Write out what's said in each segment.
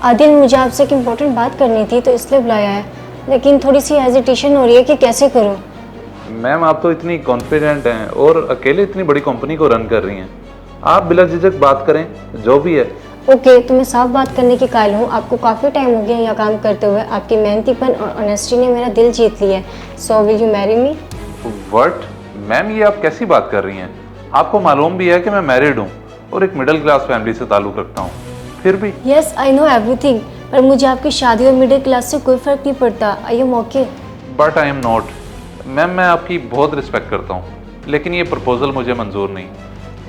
आदिल, मुझे आपसे एक इम्पोर्टेंट बात करनी थी तो इसलिए बुलाया है, लेकिन थोड़ी सी हेजिटेशन हो रही है कि कैसे करूं। मैम आप तो इतनी कॉन्फिडेंट हैं और अकेले इतनी बड़ी कंपनी को रन कर रही हैं, आप बिला झिझक बात करें जो भी है। ओके, तो मैं साफ बात करने की कायल हूँ। आपको काफ़ी टाइम हो गया यहाँ काम करते हुए। आपकी मेहनतीपन और ऑनेस्टी ने मेरा दिल जीत लिया है। So will you marry me? What ma'am, ये आप कैसी बात कर रही हैं? आपको मालूम भी है कि मैं मैरिड हूँ और एक मिडिल क्लास फैमिली से ताल्लुक़ रखता हूँ, फिर भी। यस, आई नो एवरीथिंग, पर मुझे आपकी शादी और मिडिल क्लास से कोई फ़र्क नहीं पड़ता। I am okay. But I am not. Ma'am मैं आपकी बहुत रिस्पेक्ट करता हूँ, लेकिन ये प्रपोज़ल मुझे मंजूर नहीं,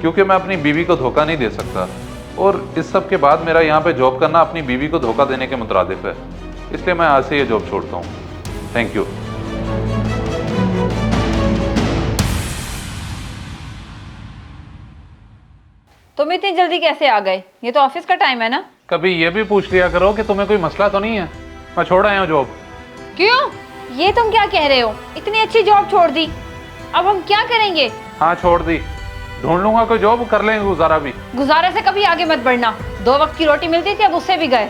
क्योंकि मैं अपनी बीवी को धोखा नहीं दे सकता, और इस सब के बाद मेरा यहाँ पे जॉब करना अपनी बीवी को धोखा देने के मुतरादिफ है। इसलिए मैं आज से ये जॉब छोड़ता हूँ। Thank you. तुम इतनी जल्दी कैसे आ गए? ये तो ऑफिस का टाइम है ना। कभी ये भी पूछ लिया करो कि तुम्हें कोई मसला तो नहीं है। मैं छोड़ आया हूँ जॉब। क्यों? ये तुम क्या कह रहे हो? इतनी अच्छी जॉब छोड़ दी, अब हम क्या करेंगे? हाँ छोड़ दी, ढूंढ लूंगा कोई जॉब, कर लेंगे गुजारा भी। गुजारे से कभी आगे मत बढ़ना। 2 वक्त की रोटी मिलती थी, अब उससे भी गए।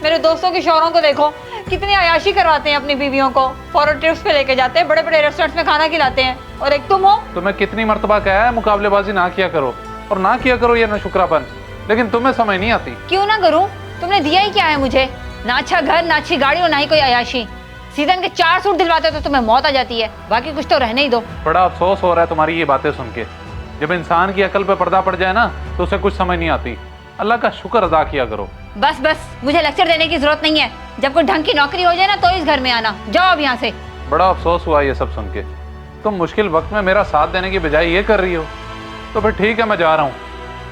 मेरे दोस्तों के शौहरों को देखो, कितनी अयाशी करवाते हैं अपनी बीवियों को, फॉरेन ट्रिप्स पे लेके जाते हैं, बड़े बड़े रेस्टोरेंट्स में खाना खिलाते हैं, और एक तुम हो। तुम्हें कितनी मर्तबा कहा है मुकाबलेबाजी ना किया करो, और ना किया करो ये नशुक्रापन, लेकिन तुम्हें समझ नहीं आती। क्यों ना करूं? तुमने दिया ही क्या है मुझे? ना अच्छा घर, ना अच्छी गाड़ी, और ना ही कोई अयाशी। सीजन के 4 सूट दिलवाते तो तुम्हें मौत आ जाती है, बाकी कुछ तो रहने ही दो। बड़ा अफसोस हो रहा है तुम्हारी ये बातें सुन के। जब इंसान की अकल पे पर्दा पड़ जाए ना, तो उसे कुछ समझ नहीं आती। अल्लाह का शुक्र अदा किया करो। बस बस, मुझे लेक्चर देने की जरूरत नहीं है। जब कोई ढंग की नौकरी हो जाए ना, तो इस घर में आना। जाओ अब यहाँ से। बड़ा अफसोस हुआ ये सब सुन के। तुम मुश्किल वक्त में मेरा साथ देने की बजाय ये कर रही हो। तो फिर ठीक है, मैं जा रहा हूँ।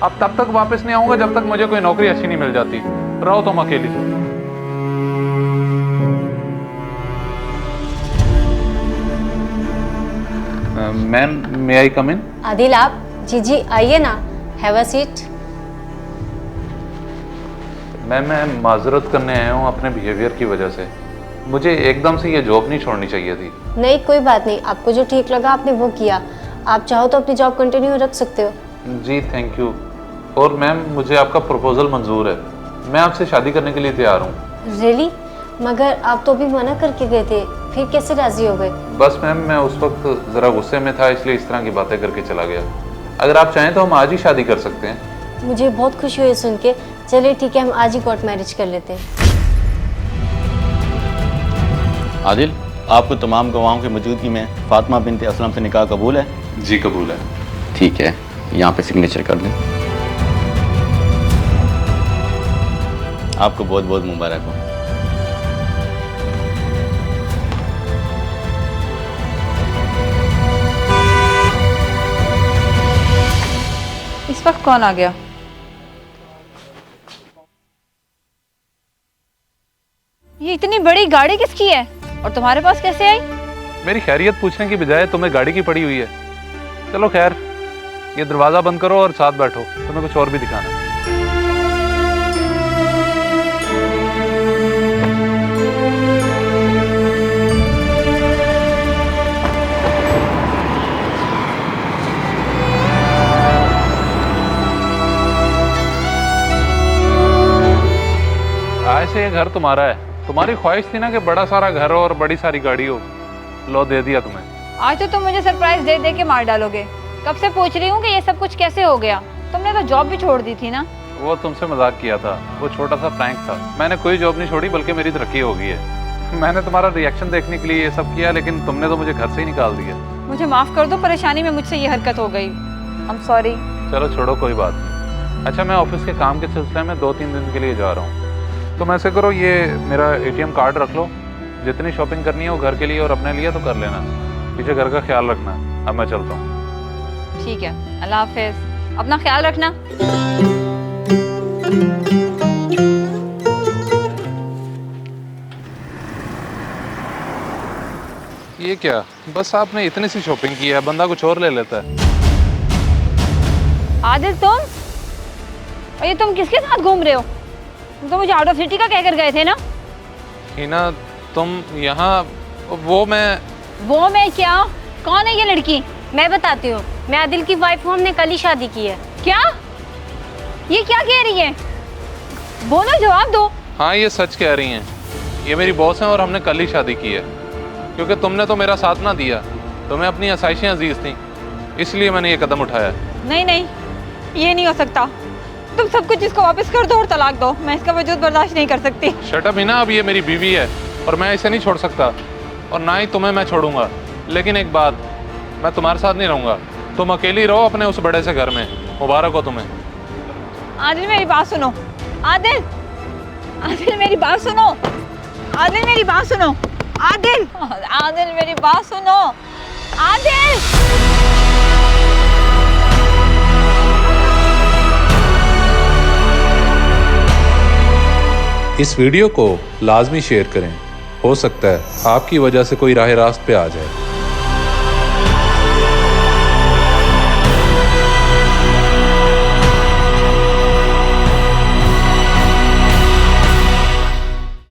अब तब तक वापस नहीं आऊँगा जब तक मुझे कोई नौकरी अच्छी नहीं मिल जाती। रहो तुम अकेली। मैम मे आई कम इन? आदिल आप? जी जी आइए ना, हैव अ सीट। मैं माजरत करने आया हूँ अपने बिहेवियर की वजह से। मुझे एकदम से ये जॉब नहीं छोड़नी चाहिए थी। नहीं कोई बात नहीं, आपको जो ठीक लगा आपने वो किया। आप चाहो तो अपनी जॉब कंटिन्यू रख सकते हो। जी थैंक यू। और मैम मुझे आपका प्रपोजल मंजूर है, मैं आपसे शादी करने के लिए तैयार हूँ। रियली? मगर आप तो अभी मना करके गए थे, फिर कैसे राजी हो गए? बस मैम मैं उस वक्त ज़रा गुस्से में था, इसलिए इस तरह की बातें करके चला गया। अगर आप चाहें तो हम आज ही शादी कर सकते हैं। मुझे बहुत खुशी हुई सुन के। चलिए ठीक है, हम आज ही कोर्ट मैरिज कर लेते हैं। आदिल, आपको तमाम गवाहों की मौजूदगी में फातिमा बिनते असलम से निकाह कबूल है? जी कबूल है। ठीक है, यहाँ पे सिग्नेचर कर दें। आपको बहुत बहुत मुबारक हो। इस वक्त कौन आ गया? ये इतनी बड़ी गाड़ी किसकी है और तुम्हारे पास कैसे आई? मेरी खैरियत पूछने की बजाय तुम्हें गाड़ी की पड़ी हुई है। चलो खैर, ये दरवाज़ा बंद करो और साथ बैठो, तुम्हें कुछ और भी दिखाना है। आज से ये घर तुम्हारा है। तुम्हारी ख्वाहिश थी ना कि बड़ा सारा घर हो और बड़ी सारी गाड़ी हो, लो दे दिया तुम्हें। आज तो तुम मुझे सरप्राइज दे दे के मार डालोगे। कब से पूछ रही हूँ कि ये सब कुछ कैसे हो गया। तुमने तो जॉब भी छोड़ दी थी ना। वो तुमसे मजाक किया था, वो छोटा सा प्रैंक था। मैंने कोई जॉब नहीं छोड़ी, बल्कि मेरी तरक्की हो गई है। मैंने तुम्हारा रिएक्शन देखने के लिए ये सब किया, लेकिन तुमने तो मुझे घर से ही निकाल दिया। मुझे माफ कर दो, परेशानी में मुझसे ये हरकत हो गई। I am sorry. चलो छोड़ो, कोई बात नहीं। अच्छा, मैं ऑफिस के काम के सिलसिले में 2-3 दिन के लिए जा रहा हूँ। तुम ऐसे करो, ये मेरा ATM कार्ड रख लो। जितनी शॉपिंग करनी है वो घर के लिए और अपने लिए तो कर लेना। पीछे घर का ख्याल रखना। अब मैं चलता हूँ। ठीक है, अल्लाह हाफिज। अपना ख्याल रखना। ये क्या, बस आपने इतनी सी शॉपिंग की है, बंदा कुछ और ले लेता है। आदिल तुम, और ये तुम किसके साथ घूम रहे हो? तुम तो मुझे आउट ऑफ सिटी का कहकर गए थे ना। हिना तुम यहाँ, वो मैं क्या? कौन है ये लड़की? मैं बताती हूँ, मैं आदिल की वाइफ हूँ, हमने कल ही शादी की है। क्या? ये क्या कह रही है? बोलो, जवाब दो। हाँ, ये सच कह रही हैं। ये मेरी बॉस हैं और हमने कल ही शादी की है। क्योंकि तुमने तो मेरा साथ ना दिया, तुम्हें अपनी आसाइशें अजीज थी, इसलिए मैंने ये कदम उठाया। नहीं नहीं, ये नहीं हो सकता। तुम सब कुछ इसको वापस कर दो और तलाक दो। मैं इसका वजूद बर्दाश्त नहीं कर सकती। शट अप हिना, अब ये मेरी बीवी है और मैं इसे नहीं छोड़ सकता, और ना ही तुम्हें मैं छोड़ूंगा। लेकिन एक बात, मैं तुम्हारे साथ नहीं रहूँगा। तुम अकेली रहो अपने उस बड़े से घर में। मुबारक हो तुम्हें। आदिल मेरी बात सुनो। आदिल, आदिल मेरी बात सुनो। आदिल मेरी बात सुनो। आदिल, आदिल मेरी बात सुनो। आदिल। इस वीडियो को लाजमी शेयर करें। हो सकता है आपकी वजह से कोई राह रास्त पे आ जाए।